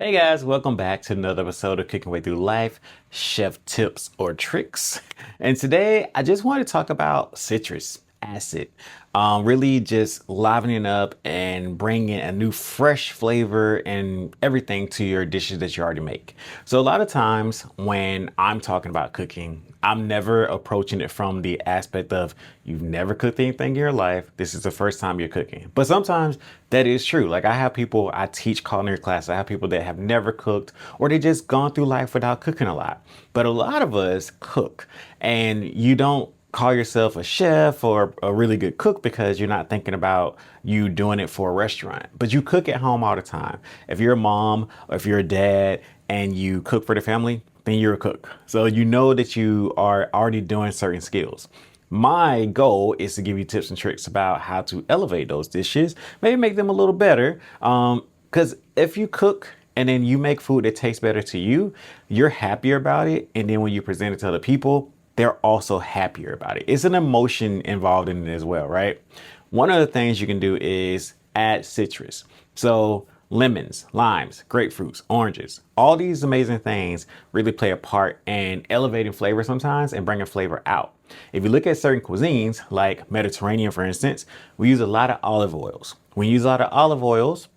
Hey guys, welcome back to another episode of Cooking Way Through Life, Chef Tips or Tricks. And today I just want to talk about citrus acid. Really just livening up and bringing a new fresh flavor and everything to your dishes that you already make. So a lot of times when I'm talking about cooking, I'm never approaching it from the aspect of you've never cooked anything in your life. This is the first time you're cooking. But sometimes that is true. Like I have people, I teach culinary class. I have people that have never cooked or they just gone through life without cooking a lot. But a lot of us cook and you don't call yourself a chef or a really good cook because you're not thinking about you doing it for a restaurant, but you cook at home all the time. If you're a mom or if you're a dad and you cook for the family, then you're a cook. So you know that you are already doing certain skills. My goal is to give you tips and tricks about how to elevate those dishes, maybe make them a little better. Because if you cook and then you make food that tastes better to you, you're happier about it. And then when you present it to other people, they're also happier about it. It's an emotion involved in it as well, right? One of the things you can do is add citrus. So lemons, limes, grapefruits, oranges, all these amazing things really play a part in elevating flavor sometimes and bringing flavor out. If you look at certain cuisines, like Mediterranean, for instance, we use a lot of olive oils. When you use a lot of olive oils,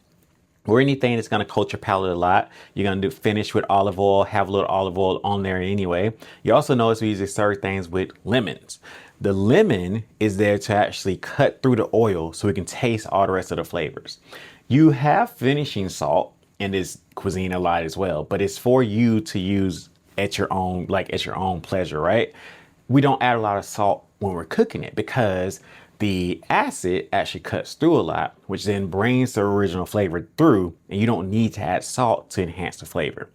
or anything that's going to coat your palate a lot, you're going to finish with olive oil, have a little olive oil on there anyway. You also notice we usually serve things with lemons. The lemon is there to actually cut through the oil so we can taste all the rest of the flavors. You have finishing salt in this cuisine a lot as well, but it's for you to use at your own, at your own pleasure, right? We don't add a lot of salt when we're cooking it because the acid actually cuts through a lot, which then brings the original flavor through, and you don't need to add salt to enhance the flavor.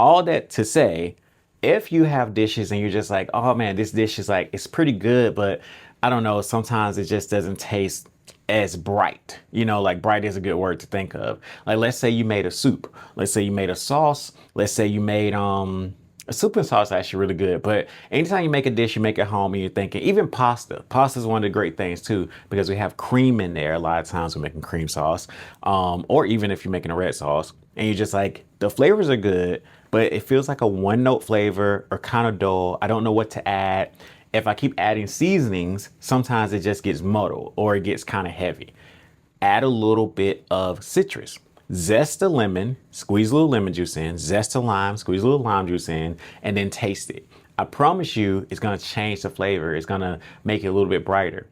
All that to say, if you have dishes and you're just like, oh man, this dish is it's pretty good, but I don't know, sometimes it just doesn't taste as bright. Like bright is a good word to think of. Like let's say you made a soup, let's say you made a sauce, let's say you made a soup and sauce is actually really good, but anytime you make a dish, you make it home and you're thinking, even pasta. Pasta is one of the great things too, because we have cream in there. A lot of times we're making cream sauce, or even if you're making a red sauce and you're just like, the flavors are good, but it feels like a one note flavor or kind of dull. I don't know what to add. If I keep adding seasonings, sometimes it just gets muddled or it gets kind of heavy. Add a little bit of citrus. Zest a lemon, squeeze a little lemon juice in, zest a lime, squeeze a little lime juice in, and then taste it. I promise you it's gonna change the flavor. It's gonna make it a little bit brighter.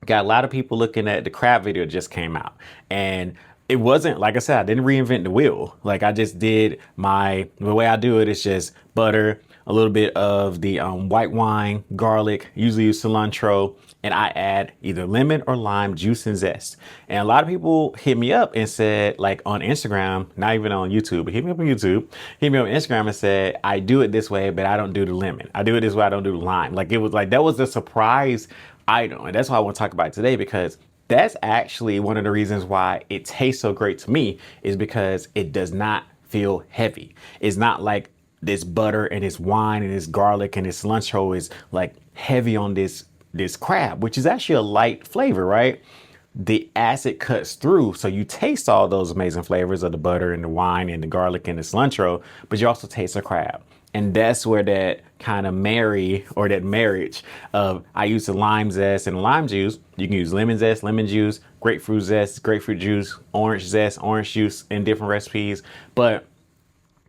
Got a lot of people looking at the crab video that just came out. And it wasn't, like I said, I didn't reinvent the wheel. Like I just did the way I do it is just butter, a little bit of the white wine, garlic, usually use cilantro, and I add either lemon or lime juice and zest. And a lot of people hit me up and said, like on Instagram, not even on YouTube, but hit me up on YouTube, hit me up on Instagram and said, I do it this way, but I don't do the lemon. I do it this way, I don't do the lime. Like it was like, that was a surprise item. And that's why I want to talk about it today, because that's actually one of the reasons why it tastes so great to me, is because it does not feel heavy. It's not like this butter and this wine and this garlic and this cilantro is like heavy on this crab, which is actually a light flavor, right? The acid cuts through, so you taste all those amazing flavors of the butter and the wine and the garlic and the cilantro, but you also taste the crab. And that's where that kind of that marriage of, I use the lime zest and lime juice. You can use lemon zest, lemon juice, grapefruit zest, grapefruit juice, orange zest, orange juice in different recipes. But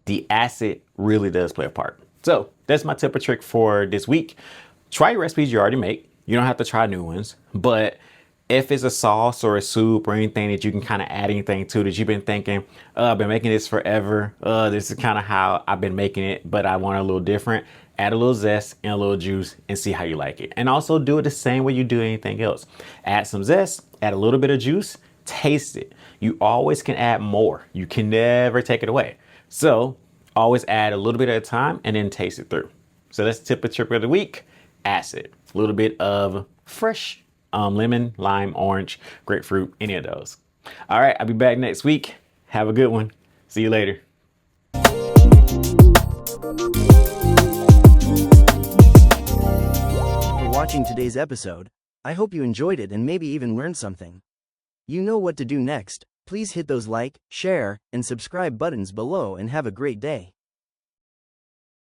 the acid really does play a part. So that's my tip or trick for this week. Try your recipes you already make. You don't have to try new ones, but if it's a sauce or a soup or anything that you can kind of add anything to that you've been thinking, I've been making this forever. This is kind of how I've been making it, but I want it a little different. Add a little zest and a little juice and see how you like it. And also do it the same way you do anything else. Add some zest, add a little bit of juice, taste it. You always can add more. You can never take it away. So always add a little bit at a time and then taste it through. So that's the tip or trick of the week. Acid, a little bit of fresh lemon, lime, orange, grapefruit, any of those. All right, I'll be back next week. Have a good one. See you later. For watching today's episode. I hope you enjoyed it and maybe even learned something. You know what to do next. Please hit those like, share, and subscribe buttons below and have a great day.